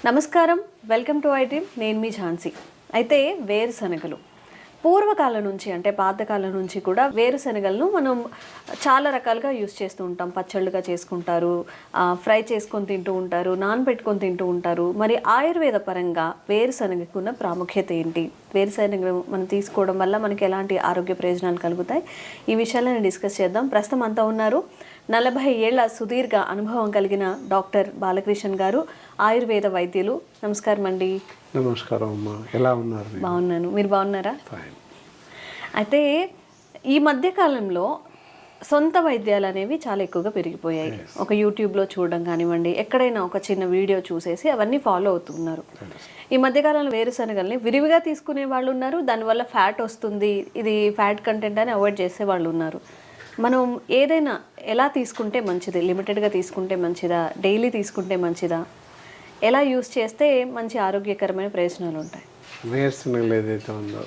నమస్కారం, welcome to I dream. నేను మీ ఝాన్సీ. అయితే వేరుశనగలు పూర్వకాలం నుంచి అంటే పాతకాలం నుంచి కూడా వేరుశనగలను మనం చాలా రకాలుగా యూస్ చేస్తూ ఉంటాం. పచ్చళ్ళుగా చేసుకుంటారు, ఫ్రై చేసుకొని తింటూ ఉంటారు, నానబెట్టుకొని తింటూ ఉంటారు. మరి ఆయుర్వేద పరంగా వేరుశనగకు ఉన్న ప్రాముఖ్యత ఏంటి? వేరుశనగ మనం తీసుకోవడం వల్ల మనకి ఎలాంటి ఆరోగ్య ప్రయోజనాలు కలుగుతాయి? ఈ విషయాలను డిస్కస్ చేద్దాం. ప్రస్తుతం అంతా ఉన్నారు 40 ఏళ్ల సుదీర్ఘ అనుభవం కలిగిన డాక్టర్ బాలకృష్ణ గారు, ఆయుర్వేద వైద్యులు. నమస్కారం అండి. నమస్కారం అమ్మా, ఎలా ఉన్నారు? బాగున్నాను, మీరు బాగున్నారా? అయితే ఈ మధ్యకాలంలో సొంత వైద్యాలు అనేవి చాలా ఎక్కువగా పెరిగిపోయాయి. ఒక యూట్యూబ్లో చూడడం కానివ్వండి, ఎక్కడైనా ఒక చిన్న వీడియో చూసేసి అవన్నీ ఫాలో అవుతున్నారు. ఈ మధ్యకాలంలో వేరుశనగల్ని విరివిగా తీసుకునే వాళ్ళు ఉన్నారు, దానివల్ల ఫ్యాట్ వస్తుంది, ఇది ఫ్యాట్ కంటెంట్ అని అవాయిడ్ చేసే వాళ్ళు ఉన్నారు. మనం ఏదైనా ఎలా తీసుకుంటే మంచిది? లిమిటెడ్గా తీసుకుంటే మంచిదా, డైలీ తీసుకుంటే మంచిదా, ఎలా యూస్ చేస్తే మంచి ఆరోగ్యకరమైన ప్రయోజనాలు ఉంటాయి? వేరుశనగలు ఏదైతే ఉందో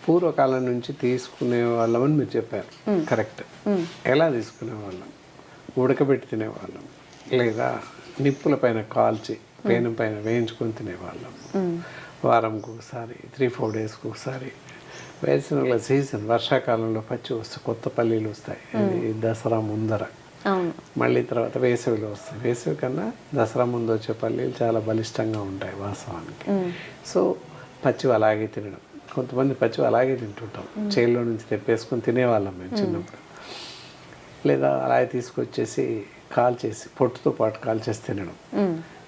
పూర్వకాలం నుంచి తీసుకునే వాళ్ళమని మీరు చెప్పారు, కరెక్ట్. ఎలా తీసుకునే వాళ్ళం? ఉడకబెట్టి తినేవాళ్ళం, లేదా నిప్పుల పైన కాల్చి పేనం పైన వేయించుకొని తినేవాళ్ళం. వారంకి ఒకసారి, 3-4 డేస్కి ఒకసారి. వేరుశనగల సీజన్ వర్షాకాలంలో పచ్చి వస్తాయి, కొత్త పల్లీలు వస్తాయి, దసరా ముందర. మళ్ళీ తర్వాత వేసవిలో వస్తాయి. వేసవి కన్నా దసరా ముందు వచ్చే పల్లీలు చాలా బలిష్టంగా ఉంటాయి వాస్తవానికి. సో పచ్చివి అలాగే తినడం, కొంతమంది పచ్చివి అలాగే తింటుంటాం, చేల్లో నుంచి తెప్పేసుకొని తినేవాళ్ళం మేము చిన్నప్పుడు. లేదా అలాగే తీసుకొచ్చేసి కాల్చేసి పొట్టుతో పాటు కాల్చేసి తినడం,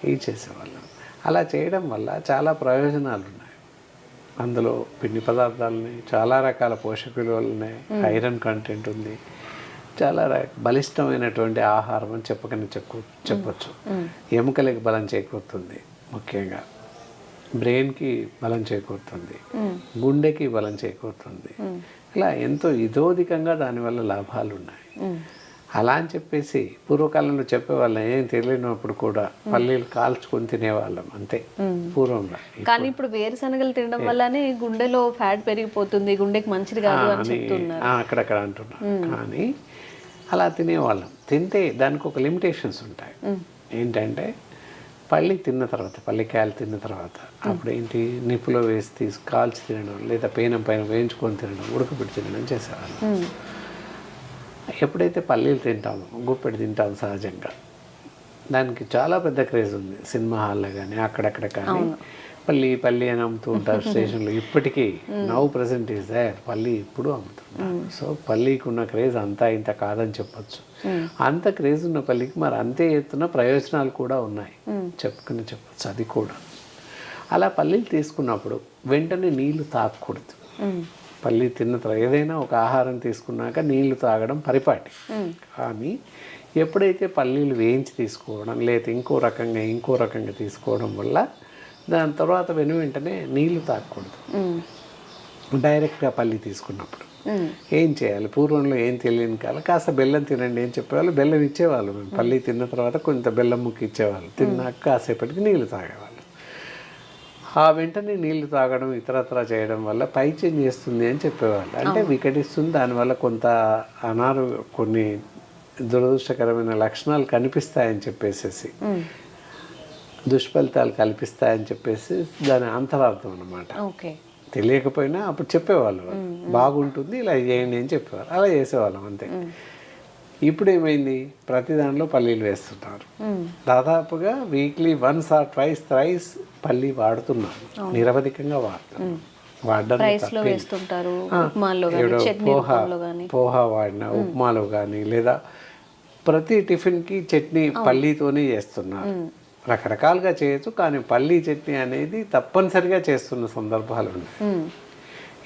ఇవి చేసేవాళ్ళం. అలా చేయడం వల్ల చాలా ప్రయోజనాలు ఉన్నాయి. అందులో పిండి పదార్థాలని, చాలా రకాల పోషక విలువలు ఉన్నాయి, ఐరన్ కంటెంట్ ఉంది, చాలా బలిష్టమైనటువంటి ఆహారం అని చెప్పచ్చు. ఎముకలకి బలం చేకూరుతుంది, ముఖ్యంగా బ్రెయిన్కి బలం చేకూరుతుంది, గుండెకి బలం చేకూరుతుంది. ఇలా ఎంతో ఇతోధికంగా దానివల్ల లాభాలు ఉన్నాయి. అలా అని చెప్పేసి పూర్వకాలంలో చెప్పేవాళ్ళం, ఏం తెలియనప్పుడు కూడా పల్లీలు కాల్చుకొని తినేవాళ్ళం అంతే పూర్వంలో. కానీ ఇప్పుడు వేరుశనగలు తినడం వల్లనే గుండెలో ఫ్యాట్ పెరిగిపోతుంది, గుండెకి మంచిది కాదు అని చెప్తున్నారు, అక్కడక్కడ అంటున్నారు. కానీ అలా తినేవాళ్ళం. తింటే దానికి ఒక లిమిటేషన్స్ ఉంటాయి. ఏంటంటే పల్లి తిన్న తర్వాత, పల్లికాయలు తిన్న తర్వాత అప్పుడు ఏంటి, నిప్పులో వేసి కాల్చి తినడం, లేదా పేనం పైన వేయించుకొని తినడం, ఉడకబెట్టి తినడం చేసేవాళ్ళం. ఎప్పుడైతే పల్లీలు తింటామో, గుప్పెడు తింటాము సహజంగా, దానికి చాలా పెద్ద క్రేజ్ ఉంది. సినిమా హాల్లో కానీ అక్కడక్కడ కానీ పల్లి అని అమ్ముతూ ఉంటారు స్టేషన్లో. ఇప్పటికీ నౌ ప్రెసెంట్ ఈజ్ దేర్, పల్లి ఇప్పుడు అమ్ముతుంటారు. సో పల్లీకి ఉన్న క్రేజ్ అంతా ఇంత కాదని చెప్పచ్చు. అంత క్రేజ్ ఉన్న పల్లికి మరి అంతే ఎత్తున ప్రయోజనాలు కూడా ఉన్నాయి, చెప్పచ్చు అది కూడా. అలా పల్లీలు తీసుకున్నప్పుడు వెంటనే నీళ్లు తాగకూడదు. పల్లి తిన్న తర్వాత ఏదైనా ఒక ఆహారం తీసుకున్నాక నీళ్లు తాగడం పరిపాటి. కానీ ఎప్పుడైతే పల్లీలు వేయించి తీసుకోవడం, లేదా ఇంకో రకంగా తీసుకోవడం వల్ల దాని తర్వాత వెంటనే నీళ్లు తాగకూడదు. డైరెక్ట్గా పల్లి తీసుకున్నప్పుడు ఏం చేయాలి? పూర్వంలో ఏం తెలియని కాలం కాస్త బెల్లం తినండి అని చెప్పేవాళ్ళు, బెల్లం ఇచ్చేవాళ్ళు. మేము పల్లి తిన్న తర్వాత కొంత బెల్లం ముక్కి ఇచ్చేవాళ్ళు, తిన్నాక కాసేపటికి నీళ్లు తాగేవాళ్ళు. ఆ వెంటనే నీళ్లు తాగడం, ఇతరత్రా చేయడం వల్ల పైత్యం చేస్తుంది అని చెప్పేవాళ్ళు. అంటే వికటిస్తుంది, దానివల్ల కొంత కొన్ని దురదృష్టకరమైన లక్షణాలు కనిపిస్తాయని చెప్పేసి, దుష్ఫలితాలు కల్పిస్తాయని చెప్పేసి దాని అంతరార్థం అన్నమాట. తెలియకపోయినా అప్పుడు చెప్పేవాళ్ళు, బాగుంటుంది ఇలా చేయండి అని చెప్పేవారు. అలా చేసేవాళ్ళం అంతే. ఇప్పుడు ఏమైంది, ప్రతి దాంట్లో పల్లీలు వేస్తున్నారు. దాదాపుగా వీక్లీ 1 or 2 times పల్లి వాడుతున్నారు, నిరవధికంగా వాడుతున్నారు. పోహా వాడిన, ఉప్మాలో కానీ, లేదా ప్రతి టిఫిన్కి చట్నీ పల్లీతోనే చేస్తున్నారు. రకరకాలుగా చేయొచ్చు, కానీ పల్లీ చట్నీ అనేది తప్పనిసరిగా చేస్తున్న సందర్భాలు ఉన్నాయి.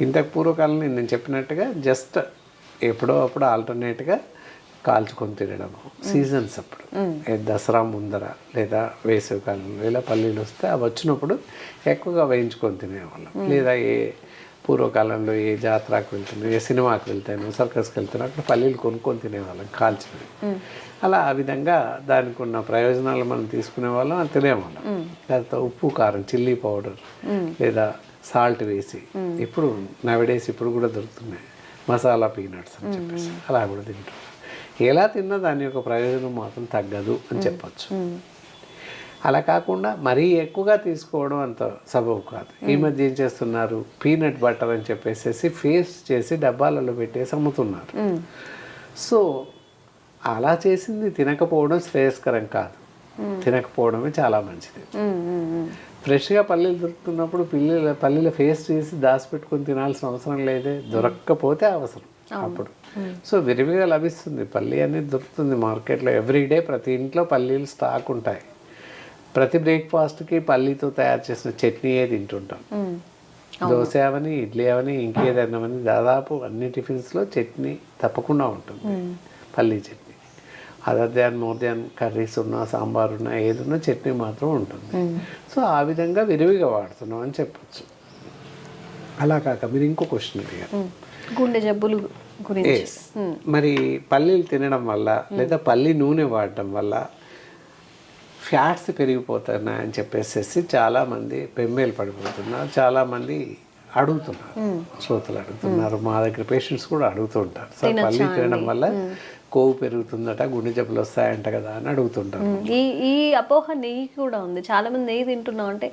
ఇంతకు పూర్వకాలంలో నేను చెప్పినట్టుగా జస్ట్ ఎప్పుడో అప్పుడు ఆల్టర్నేట్గా కాల్చుకొని తినడము, సీజన్స్ అప్పుడు, దసరా ముందర లేదా వేసవి కాలంలో ఇలా పల్లీలు వస్తే అవి వచ్చినప్పుడు ఎక్కువగా వేయించుకొని తినేవాళ్ళం. లేదా పూర్వకాలంలో ఏ జాతరకు వెళ్తాను, ఏ సినిమాకి వెళ్తాను, సర్కస్కి వెళ్తాను, అక్కడ పల్లీలు కొనుక్కొని తినేవాళ్ళం కాల్చినవి. అలా ఆ విధంగా దానికి ఉన్న ప్రయోజనాలు మనం తీసుకునే వాళ్ళం, అది తినేవాళ్ళం. తర్వాత ఉప్పు కారం, చిల్లీ పౌడర్ లేదా సాల్ట్ వేసి, ఇప్పుడు నవడేస్ ఇప్పుడు కూడా దొరుకుతున్నాయి మసాలా పీనట్స్ అని చెప్పేసి, అలా కూడా తింటాం. ఎలా తిన్నా దాని యొక్క ప్రయోజనం మాత్రం తగ్గదు అని చెప్పచ్చు. అలా కాకుండా మరీ ఎక్కువగా తీసుకోవడం అంత సబబు కాదు. ఈ మధ్య ఏం చేస్తున్నారు, పీనట్ బటర్ అని చెప్పేసి ఫేస్ట్ చేసి డబ్బాలలో పెట్టేసి అమ్ముతున్నారు. సో అలా చేసింది తినకపోవడం శ్రేయస్కరం కాదు, తినకపోవడమే చాలా మంచిది. ఫ్రెష్గా పల్లీలు దొరుకుతున్నప్పుడు పల్లీల ఫేస్ట్ చేసి దాచిపెట్టుకొని తినాల్సిన అవసరం లేదే, దొరక్కపోతే అవసరం అప్పుడు. సో విరివిగా లభిస్తుంది, పల్లీ అనేది దొరుకుతుంది మార్కెట్లో ఎవ్రీడే. ప్రతి ఇంట్లో పల్లీలు స్టాక్ ఉంటాయి. ప్రతి బ్రేక్ఫాస్ట్కి పల్లీతో తయారు చేసిన చట్నీయే తింటుంటాం. దోశ అవని, ఇడ్లీ అవని, ఇంకేదైనావని దాదాపు అన్ని టిఫిన్స్లో చట్నీ తప్పకుండా ఉంటుంది, పల్లీ chutney. Other than more than curries ఉన్నా, సాంబార్ ఉన్నా, ఏదున్నా చట్నీ మాత్రం ఉంటుంది. సో ఆ విధంగా విరివిగా వాడుతున్నాం అని చెప్పచ్చు. అలా కాక మీరు ఇంకో క్వశ్చన్ అడిగారు, గుండె జబ్బులు గురించి. మరి పల్లీలు తినడం వల్ల లేదా పల్లి నూనె వాడటం వల్ల ఫ్యాట్స్ పెరిగిపోతున్నాయని చెప్పేసి చాలామంది బెంబేలు పడిపోతున్నారు. చాలామంది అడుగుతున్నారు, శ్రోతలు అడుగుతున్నారు, మా దగ్గర పేషెంట్స్ కూడా అడుగుతూ ఉంటారు, సార్ పల్లి తినడం వల్ల కొవ్వు పెరుగుతుందట, గుండె జబ్బులు వస్తాయంట కదా అని అడుగుతుంటారు. ఈ అపోహ నెయ్యి కూడా ఉంది. చాలా మంది నెయ్యి తింటున్నావు అంటే,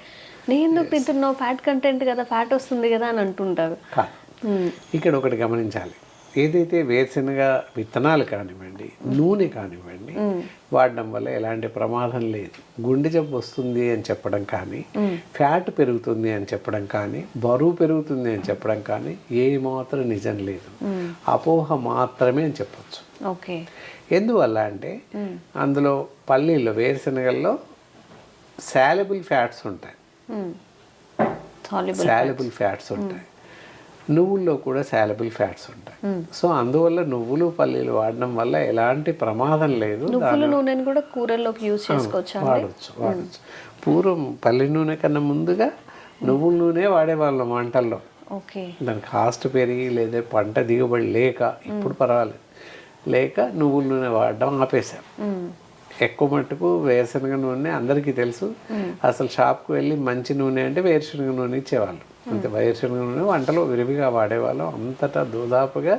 నెయ్యి ఎందుకు తింటున్నావు, ఫ్యాట్ కంటెంట్ కదా, ఫ్యాట్ వస్తుంది కదా అని అంటుంటారు. ఇక్కడ ఒకటి గమనించాలి, ఏదైతే వేరుశనగ విత్తనాలు కానివ్వండి, నూనె కానివ్వండి, వాడడం వల్ల ఎలాంటి ప్రమాదం లేదు. గుండె జబ్బు వస్తుంది అని చెప్పడం కానీ, ఫ్యాట్ పెరుగుతుంది అని చెప్పడం కానీ, బరువు పెరుగుతుంది అని చెప్పడం కానీ ఏ మాత్రం నిజం లేదు, అపోహ మాత్రమే అని చెప్పచ్చు. ఓకే. ఎందువల్ల అంటే అందులో పల్లీల్లో, వేరుశనగల్లో సాల్యుబుల్ ఫ్యాట్స్ ఉంటాయి, సాల్యుబుల్ ఫ్యాట్స్ ఉంటాయి. నువ్వుల్లో కూడా సాల్యుబుల్ ఫ్యాట్స్ ఉంటాయి. సో అందువల్ల నువ్వులు, పల్లీలు వాడడం వల్ల ఎలాంటి ప్రమాదం లేదు. నువ్వుల నూనెను కూడా కూరల్లోకి యూజ్ చేసుకోవచ్చు, వాడచ్చు. పూర్వం పల్లి నూనె కన్నా ముందుగా నువ్వుల నూనె వాడేవాళ్ళం వంటల్లో. దాని కాస్ట్ పెరిగి లేదా పంట దిగుబడి లేక, ఇప్పుడు పర్వాలేదు, లేక నువ్వుల నూనె వాడడం ఆపేశాం. ఎక్కువ మట్టుకు వేరుశనగ నూనె అందరికీ తెలుసు. అసలు షాప్కి వెళ్ళి మంచి నూనె అంటే వేరుశనగ నూనె ఇచ్చేవాళ్ళు. అంతే, వేరుశనగ నూనె వంటలో విరివిగా వాడేవాళ్ళం. అంతటా దాదాపుగా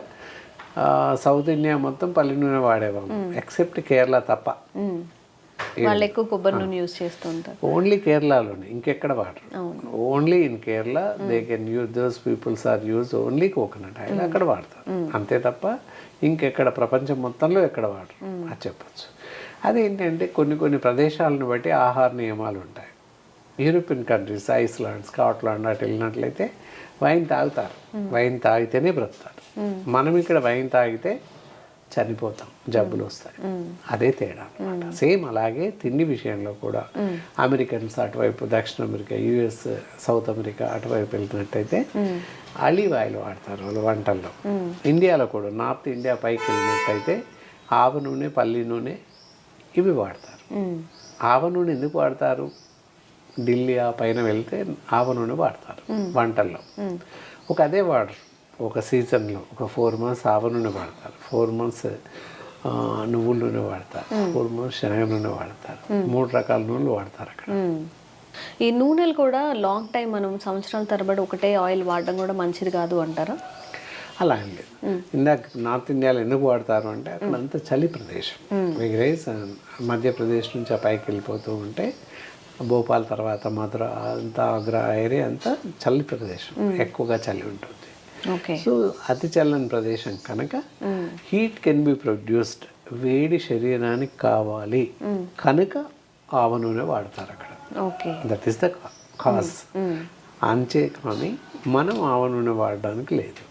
సౌత్ ఇండియా మొత్తం పల్లి నూనె వాడేవాళ్ళం, ఎక్సెప్ట్ కేరళ తప్ప. వాళ్ళు ఎక్కువ కొబ్బరి నూనె యూజ్ చేస్తుంటారు. ఓన్లీ కేరళలోనే, ఇంకెక్కడ వాడరు. Only in Kerala they can use, those peoples are use only coconut oil, అక్కడ వాడతారు. అంతే తప్ప ఇంకెక్కడ ప్రపంచం మొత్తంలో ఎక్కడ వాడరు అది చెప్పచ్చు. అదేంటంటే కొన్ని ప్రదేశాలను బట్టి ఆహార నియమాలు ఉంటాయి. యూరోపియన్ కంట్రీస్, ఐస్లాండ్, స్కాట్లాండ్ అటు వెళ్ళినట్లయితే వైన్ తాగుతారు, వైన్ తాగితేనే బ్రతుకుతారు. మనం ఇక్కడ వైన్ తాగితే చనిపోతాం, జబ్బులు వస్తాయి. అదే తేడా అనమాట. సేమ్ అలాగే తిండి విషయంలో కూడా అమెరికన్స్ అటువైపు, దక్షిణ అమెరికా, యుఎస్, సౌత్ అమెరికా అటువైపు వెళ్ళినట్టయితే ఆలివ్ ఆయిల్ వాడతారు వాళ్ళు వంటల్లో. ఇండియాలో కూడా నార్త్ ఇండియా పైకి వెళ్ళినట్టయితే ఆవ నూనె, పల్లి నూనె ఇవి వాడతారు. ఆవ నూనె ఎందుకు వాడతారు, ఢిల్లీ ఆ పైన వెళ్తే ఆవ నూనె వాడతారు వంటల్లో. అదే వాడరు, ఒక సీజన్లో ఒక 4 months ఆవ నూనె వాడతారు, 4 months నువ్వుల నూనె వాడతారు, 4 months శనగ నూనె వాడతారు. 3 రకాల నూనెలు వాడతారు అక్కడ. ఈ నూనెలు కూడా లాంగ్ టైం మనం సంవత్సరాల తరబడి ఒకటే ఆయిల్ వాడడం కూడా మంచిది కాదు అంటారా? అలా ఏం లేదు. ఇందాక నార్త్ ఇండియాలో ఎందుకు వాడతారు అంటే అక్కడ అంతా చలి ప్రదేశం. వెగరైజ్ మధ్యప్రదేశ్ నుంచి ఆ పైకి వెళ్ళిపోతూ ఉంటే భోపాల్ తర్వాత మధుర అంతా, ఆగ్రా ఏరియా అంతా చలి ప్రదేశం, ఎక్కువగా చలి ఉంటుంది. సో అతి చల్లని ప్రదేశం కనుక హీట్ కెన్ బి ప్రొడ్యూస్డ్, వేడి శరీరానికి కావాలి కనుక ఆవ నూనె వాడతారు అక్కడ. That is the cause. అంతే కానీ మనం ఆవ నూనె వాడడానికి లేదు.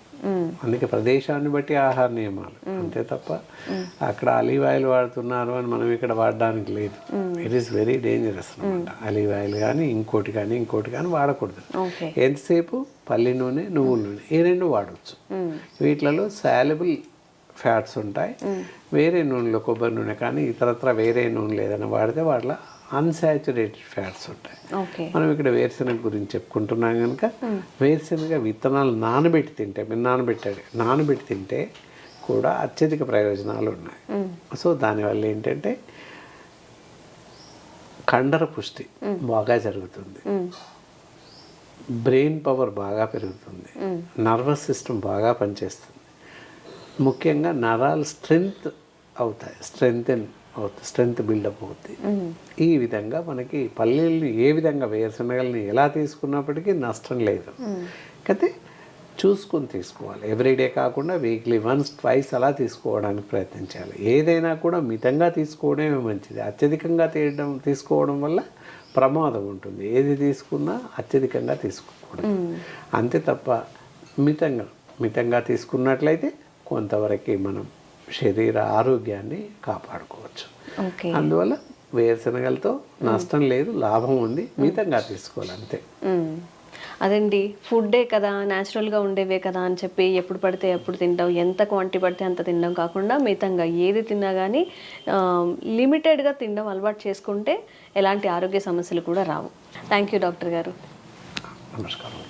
అందుకే ప్రదేశాన్ని బట్టి ఆహార నియమాలు, అంతే తప్ప అక్కడ ఆలివ్ ఆయిల్ వాడుతున్నారు అని మనం ఇక్కడ వాడడానికి లేదు. ఇట్ ఈస్ వెరీ డేంజరస్ అనమాట. ఆలివ్ ఆయిల్ కానీ ఇంకోటి కానీ వాడకూడదు. ఎంతసేపు పల్లి నూనె, నువ్వుల నూనె ఈ రెండు వాడవచ్చు. వీటిలలో సాల్యుబుల్ ఫ్యాట్స్ ఉంటాయి. వేరే నూనెలో కొబ్బరి నూనె కానీ ఇతరత్ర వేరే నూనెలు ఏదైనా వాడితే వాటిలో అన్సాచురేటెడ్ ఫ్యాట్స్ ఉంటాయి. మనం ఇక్కడ వేరుశనగ గురించి చెప్పుకుంటున్నాం కనుక వేరుశనగ విత్తనాలు నానబెట్టి తింటే, మీరు నానబెట్టి తింటే కూడా అత్యధిక ప్రయోజనాలు ఉన్నాయి. సో దానివల్ల ఏంటంటే కండర పుష్టి బాగా జరుగుతుంది, బ్రెయిన్ పవర్ బాగా పెరుగుతుంది, నర్వస్ సిస్టమ్ బాగా పనిచేస్తుంది, ముఖ్యంగా నరాలు స్ట్రెంగ్త్ అవుతాయి, స్ట్రెంగ్తెన్ అవుతుంది, స్ట్రెంగ్త్ బిల్డప్ అవుతుంది. ఈ విధంగా మనకి పల్లీలు ఏ విధంగా వేరుశనగల్ని ఎలా తీసుకున్నప్పటికీ నష్టం లేదు. అయితే చూసుకొని తీసుకోవాలి. ఎవ్రీడే కాకుండా వీక్లీ వన్స్ ట్వైస్ అలా తీసుకోవడానికి ప్రయత్నించాలి. ఏదైనా కూడా మితంగా తీసుకోవడమే మంచిది. అత్యధికంగా తీసుకోవడం వల్ల ప్రమాదం ఉంటుంది. ఏది తీసుకున్నా అత్యధికంగా తీసుకోకూడదు. అంతే తప్ప మితంగా తీసుకున్నట్లయితే కొంతవరకు మనం శరీర ఆరోగ్యాన్ని కాపాడుకోవచ్చు. అందువల్ల వేరుశనగలతో నష్టం లేదు, లాభం ఉంది. మితంగా తీసుకోవాలి అంతే. అదండి, ఫుడ్డే కదా, న్యాచురల్గా ఉండేవే కదా అని చెప్పి ఎప్పుడు పడితే ఎప్పుడు తింటాం, ఎంత క్వాంటిటీ పడితే అంత తినడం కాకుండా మితంగా ఏది తిన్నా కానీ లిమిటెడ్గా తినడం అలవాటు చేసుకుంటే ఎలాంటి ఆరోగ్య సమస్యలు కూడా రావు. థ్యాంక్ యూ డాక్టర్ గారు. నమస్కారం.